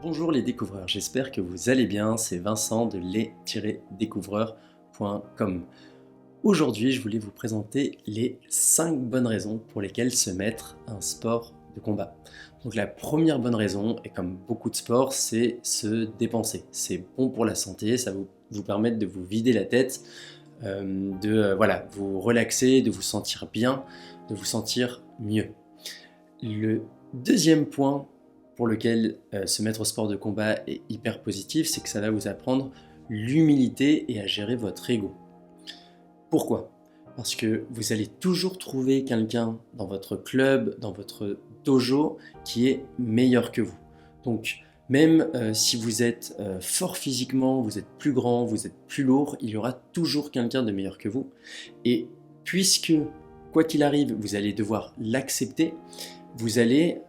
Bonjour les découvreurs, j'espère que vous allez bien, c'est Vincent de les-découvreurs.com. Aujourd'hui, je voulais vous présenter les 5 bonnes raisons pour lesquelles se mettre à un sport de combat. Donc la première bonne raison, et comme beaucoup de sports, c'est se dépenser. C'est bon pour la santé, ça vous permettre de vous vider la tête, voilà, vous relaxer, de vous sentir bien, de vous sentir mieux. Le deuxième point pour lequel se mettre au sport de combat est hyper positif, c'est que ça va vous apprendre l'humilité et à gérer votre ego. Pourquoi? Parce que vous allez toujours trouver quelqu'un dans votre club, dans votre dojo, qui est meilleur que vous. Donc, même si vous êtes fort physiquement, vous êtes plus grand, vous êtes plus lourd, il y aura toujours quelqu'un de meilleur que vous. Et puisque, quoi qu'il arrive, vous allez devoir l'accepter, vous allez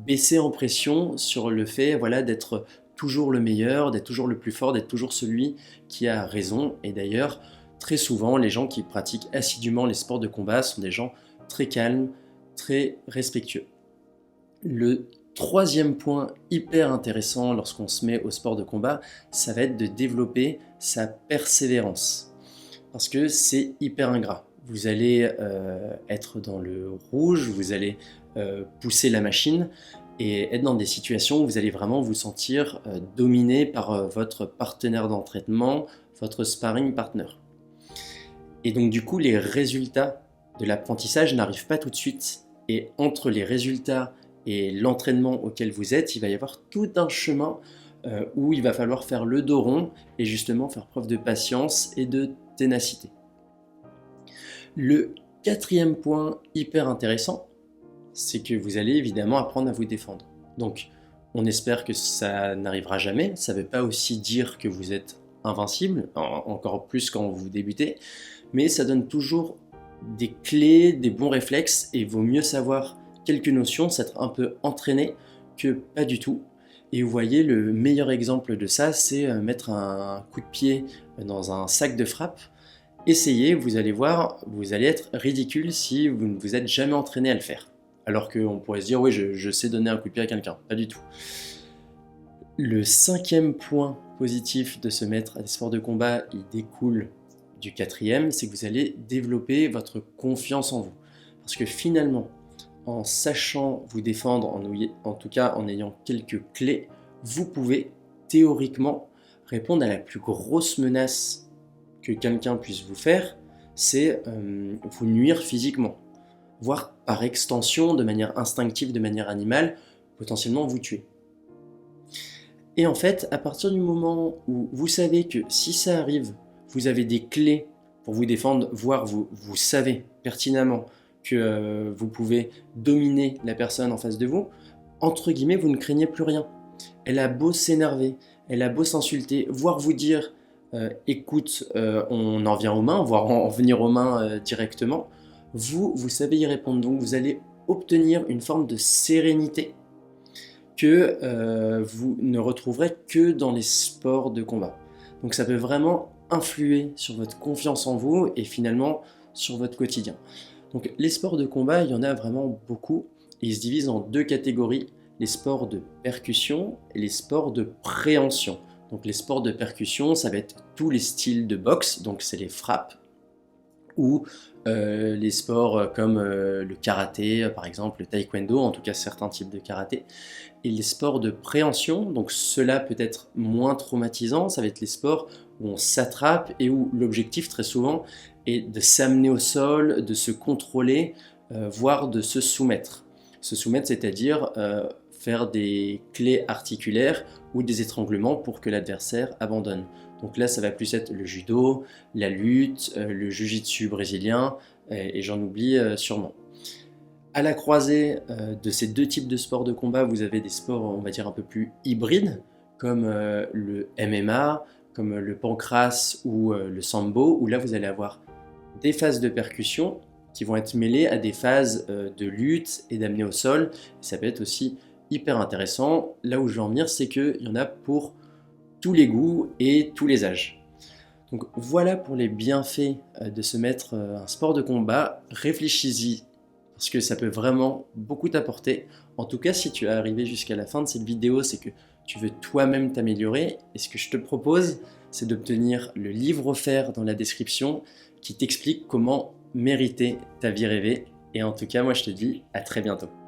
baisser en pression sur le fait d'être toujours le meilleur, d'être toujours le plus fort, d'être toujours celui qui a raison. Et d'ailleurs, très souvent, les gens qui pratiquent assidûment les sports de combat sont des gens très calmes, très respectueux. Le troisième point hyper intéressant lorsqu'on se met au sport de combat, ça va être de développer sa persévérance. Parce que c'est hyper ingrat. Vous allez être dans le rouge, vous allez pousser la machine et être dans des situations où vous allez vraiment vous sentir dominé par votre partenaire d'entraînement, votre sparring partner. Et donc du coup, les résultats de l'apprentissage n'arrivent pas tout de suite. Et entre les résultats et l'entraînement auquel vous êtes, il va y avoir tout un chemin où il va falloir faire le dos rond et justement faire preuve de patience et de ténacité. Le quatrième point hyper intéressant, c'est que vous allez évidemment apprendre à vous défendre. Donc, on espère que ça n'arrivera jamais. Ça ne veut pas aussi dire que vous êtes invincible, encore plus quand vous débutez, mais ça donne toujours des clés, des bons réflexes, et il vaut mieux savoir quelques notions, s'être un peu entraîné, que pas du tout. Et vous voyez, le meilleur exemple de ça, c'est mettre un coup de pied dans un sac de frappe. Essayez, vous allez voir, vous allez être ridicule si vous ne vous êtes jamais entraîné à le faire. Alors qu'on pourrait se dire, oui, je sais donner un coup de pied à quelqu'un. Pas du tout. Le cinquième point positif de se mettre à des sports de combat, il découle du quatrième, c'est que vous allez développer votre confiance en vous. Parce que finalement, en sachant vous défendre, en tout cas en ayant quelques clés, vous pouvez théoriquement répondre à la plus grosse menace que quelqu'un puisse vous faire, c'est vous nuire physiquement, voire par extension, de manière instinctive, de manière animale, potentiellement vous tuer. Et en fait, à partir du moment où vous savez que si ça arrive, vous avez des clés pour vous défendre, voire vous savez pertinemment que vous pouvez dominer la personne en face de vous, entre guillemets, vous ne craignez plus rien. Elle a beau s'énerver, elle a beau s'insulter, voire vous dire écoute, on en vient aux mains, voire en venir aux mains directement, vous savez y répondre. Donc vous allez obtenir une forme de sérénité que vous ne retrouverez que dans les sports de combat. Donc ça peut vraiment influer sur votre confiance en vous et finalement sur votre quotidien. Donc les sports de combat, il y en a vraiment beaucoup et ils se divisent en deux catégories, les sports de percussion et les sports de préhension. Donc les sports de percussion, ça va être tous les styles de boxe, donc c'est les frappes, ou les sports comme le karaté, par exemple, le taekwondo, en tout cas certains types de karaté. Et les sports de préhension, donc cela peut être moins traumatisant, ça va être les sports où on s'attrape et où l'objectif très souvent est de s'amener au sol, de se contrôler, voire de se soumettre. Se soumettre, c'est-à-dire faire des clés articulaires ou des étranglements pour que l'adversaire abandonne. Donc là, ça va plus être le judo, la lutte, le jiu-jitsu brésilien, et j'en oublie sûrement. À la croisée de ces deux types de sports de combat, vous avez des sports, on va dire, un peu plus hybrides, comme le MMA, comme le pancrace ou le sambo, où là, vous allez avoir des phases de percussion qui vont être mêlées à des phases de lutte et d'amener au sol. Et ça peut être aussi hyper intéressant. Là où je veux en venir, c'est qu'il y en a pour tous les goûts et tous les âges. Donc voilà pour les bienfaits de se mettre à un sport de combat. Réfléchis-y parce que ça peut vraiment beaucoup t'apporter. En tout cas, si tu es arrivé jusqu'à la fin de cette vidéo, c'est que tu veux toi-même t'améliorer. Et ce que je te propose, c'est d'obtenir le livre offert dans la description qui t'explique comment mériter ta vie rêvée. Et en tout cas, moi je te dis à très bientôt.